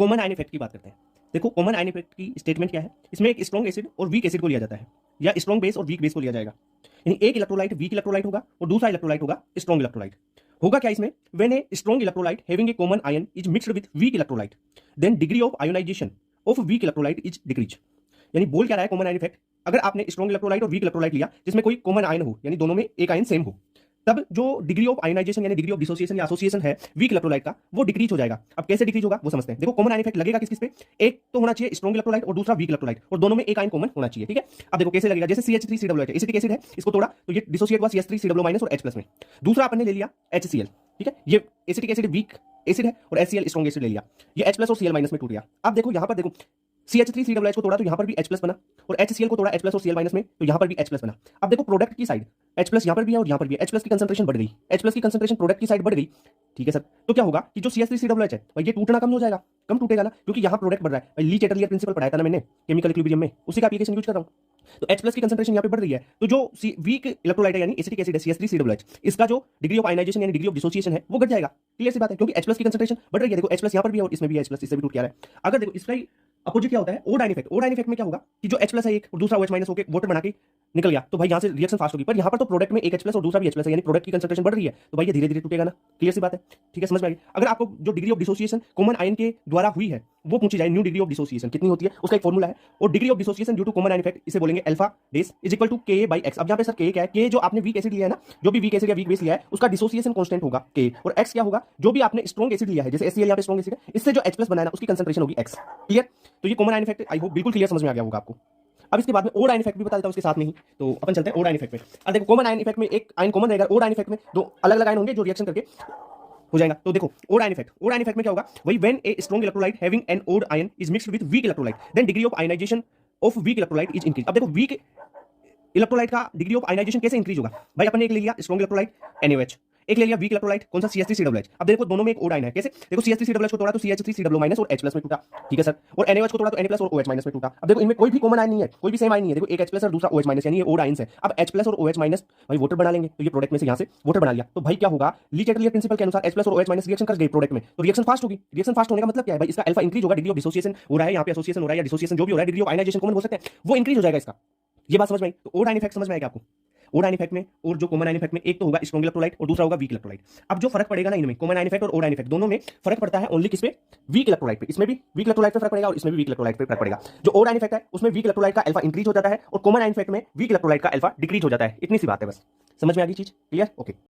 Common ion effect की बात करते हैं। देखो कॉमन आयन इफेक्ट की स्टेटमेंट क्या है, इसमें एक स्ट्रॉन्ग एसिड और वीक एसिड को लिया जाता है, या स्ट्रॉन्ग बेस और वीक बेस को लिया जाएगा। यानी एक इलेक्ट्रोलाइट वीक इलेक्ट्रोलाइट होगा और दूसरा इलेक्ट्रोलाइट होगा स्ट्रॉन्ग इलेक्ट्रोलाइट। होगा क्या इसमें, when a strong electrolyte having a common ion is mixed with weak electrolyte, then degree of ionization of weak electrolyte is decrease. यानी बोल क्या रहा है कॉमन आयन इफेक्ट, अगर आपने स्ट्रॉन्ग इलेक्ट्रोलाइट और वीक इलेक्ट्रोलाइट लिया जिसमें कोई कॉमन आयन हो, यानी दोनों में एक आयन सेम हो, तब जो डिग्री ऑफ आयनाइजेशन यानी डिग्री ऑफ डिसोसिएशन या एसोसिएशन है वीक इलेक्ट्रोलाइट का, वो डिक्रीज हो जाएगा। अब कैसे डिक्रीज होगा वो समझते हैं। देखो कॉमन आयन इफेक्ट लगेगा किस किस पे, एक तो होना चाहिए स्ट्रॉन्ग इलेक्ट्रोलाइट और दूसरा वीक इलेक्ट्रोलाइट, और दोनों में एक आयन कॉमन होना चाहिए। ठीक है, अब देखो कैसे लगेगा, जैसे CH3COOH है, एसिटिक एसिड है, इसको तोड़ा तो ये डिसोसिएट हुआ CH3COO- और H+ में। दूसरा आपने ले लिया HCl, ठीक है, ये एसिटिक एसिड वीक एसिड है और HCl स्ट्रॉन्ग एसिड ले लिया, ये H+ और Cl- में टूट गया। अब देखो यहां पर देखो CH3COOH को तोड़ा तो यहां पर भी H+ बना, और HCl को तोड़ा H+ और Cl- में तो यहां पर भी H+ बना। अब देखो प्रोडक्ट की साइड H+ यहां पर भी है और यहां पर भी है, H+ की कंसंट्रेशन बढ़ गई, H+ की कंसंट्रेशन प्रोडक्ट की साइड बढ़ गई। ठीक है सर, तो क्या होगा कि जो CH3COOH है भाई ये टूटना कम हो जाएगा, कम टूटेगा ना, क्योंकि यहां प्रोडक्ट बढ़ रहा है। ली चैटरलियर प्रिंसिपल पढ़ाया था ना मैंने केमिकल इक्विलिब्रियम में, उसी का एप्लीकेशन यूज कर रहा हूं। तो H+ की कंसंट्रेशन यहां पे बढ़ रही है, तो जो वीक इलेक्ट्रोलाइट है यानी एसिटिक एसिड है CH3COOH, इसका जो डिग्री ऑफ आयनाइजेशन यानी डिग्री ऑफ डिसोसिएशन है वो घट जाएगा। क्लियर सी बात है, क्योंकि H+ की कंसंट्रेशन बढ़ रही है। देखो H+ यहां पर भी है और इसमें भी है H+, इससे भी टूट क्या रहा है। अगर देखो इसका अपोजिट क्या होता है, odd ion effect. Odd ion effect में क्या होगा कि जो H+ है एक और दूसरा OH- होकर वाटर बना के निकल गया, तो भाई यहां से रिएक्शन फास्ट होगी। पर यहां पर तो प्रोडक्ट में एक H+ और दूसरा भी H+ है, यानी प्रोडक्ट की कंसंट्रेशन बढ़ रही है, तो भाई ये धीरे धीरे टूटेगा ना। क्लियर सी बात है, ठीक है, समझ में आ गई। अगर आपको जो degree of dissociation common ion के द्वारा हुई है वो पूछी जाए, न्यू डिग्री ऑफ डिसोसिएशन कितनी होती है, उसका एक फॉर्मूला है, और degree of dissociation due to common ion effect इसे बोलेंगे अल्फा डेस इज इक्वल टू Ka/x। अब यहां पे सर Ka क्या है, K जो आपने वीक एसिड लिया है ना, जो भी वीक एसिड या वीक बेस लिया है उसका डिसोसिएशन कांस्टेंट होगा K, और x क्या होगा, जो भी आपने स्ट्रॉन्ग एसिड लिया है, जैसे HCl यहां पे स्ट्रॉन्ग एसिड है, इससे जो H+ बनाया ना उसकी कंसंट्रेशन होगी x। क्लियर, तो ये common ion effect I hope बिल्कुल क्लियर समझ में आ गया होगा आपको। अब इसके बाद में ओड आयन इफेक्ट भी बता देता हूं उसके साथ में ही, तो अपन चलते हैं ओड आयन इफेक्ट में। अब देखो कॉमन आयन इफेक्ट में एक आयन कॉमन रहेगा, ओड आयन इफेक्ट में दो अलग अलग आयन होंगे जो रिएक्शन करके हो जाएगा। तो देखो odd ion effect, odd ion effect में क्या होगा, वही when a strong electrolyte having an odd ion is mixed with weak electrolyte, then degree of ionization of weak electrolyte is increase. अब देखो वीक इलेक्ट्रोलाइट का डिग्री ऑफ आयनाइजेशन कैसे increase होगा, भाई अपन ने एक ले लिया स्ट्रॉन्ग इलेक्ट्रोलाइट NaOH, एक ले लिया वीक इलेक्ट्रोलाइट कौन सा CH3COOH। अब देखो दोनों में एक ओड आयन है, कैसे, देखो CH3COOH को तोड़ा तो CH3COO- और H+ में टूटा। ठीक है सर, और NaOH को तोड़ा तो Na+ और OH- में टूटा। अब देखो इनमें कोई भी कॉमन आयन नहीं है, कोई भी सेम आयन नहीं है। देखो एक H+ और दूसरा OH-, यानी ये ओड आयन है। अब H+ और OH- भाई वाटर बना लेंगे, तो ये प्रोडक्ट में से यहां से वाटर बना लिया, तो भाई क्या होगा, ली चैटरलियर प्रिंसिपल के अनुसार H+ और OH- रिएक्शन कर गई प्रोडक्ट में, तो रिएक्शन फास्ट होगी। रिएक्शन फास्ट होने का मतलब क्या है भाई, इसका अल्फा इंक्रीज होगा, डिग्री ऑफ डिसोसिएशन हो रहा है यहाँ पे, एसोसिएशन हो रहा है या डिसोसिएशन जो भी हो रहा है, डिग्री ऑफ आयनाइजेशन कॉमन हो सकते हैं, वो इंक्रीज हो जाएगा इसका। ये बात समझ में आई, तो ओड आयन इफेक्ट समझ में आएगा आपको। ओड आयन इफेक्ट में और जो कॉमन आयन इफेक्ट में एक तो होगा स्ट्रॉन्ग इलेक्ट्रोलाइट और दूसरा होगा वीक इलेक्ट्रोलाइट। अब जो फर्क पड़ेगा ना इनमें, कॉमन आयन इफेक्ट और ओड आयन इफेक्ट दोनों में फर्क पड़ता है ओनली किस पे, वीक इलेक्ट्रोलाइट पे। इसमें भी वीक इलेक्ट्रोलाइट पे फर्क पड़ेगा और इसमें भी वीक इलेक्ट्रोलाइट पे फर्क पड़ेगा। जो ओड आयन इफेक्ट है उसमें वीक इलेक्ट्रोलाइट का अल्फा इंक्रीज हो जाता है और कॉमन आयन इफेक्ट में वीक इलेक्ट्रोलाइट का अल्फा डिक्रीज हो जाता है। इतनी सी बात है बस, समझ में आ गई चीज, क्लियर, ओके।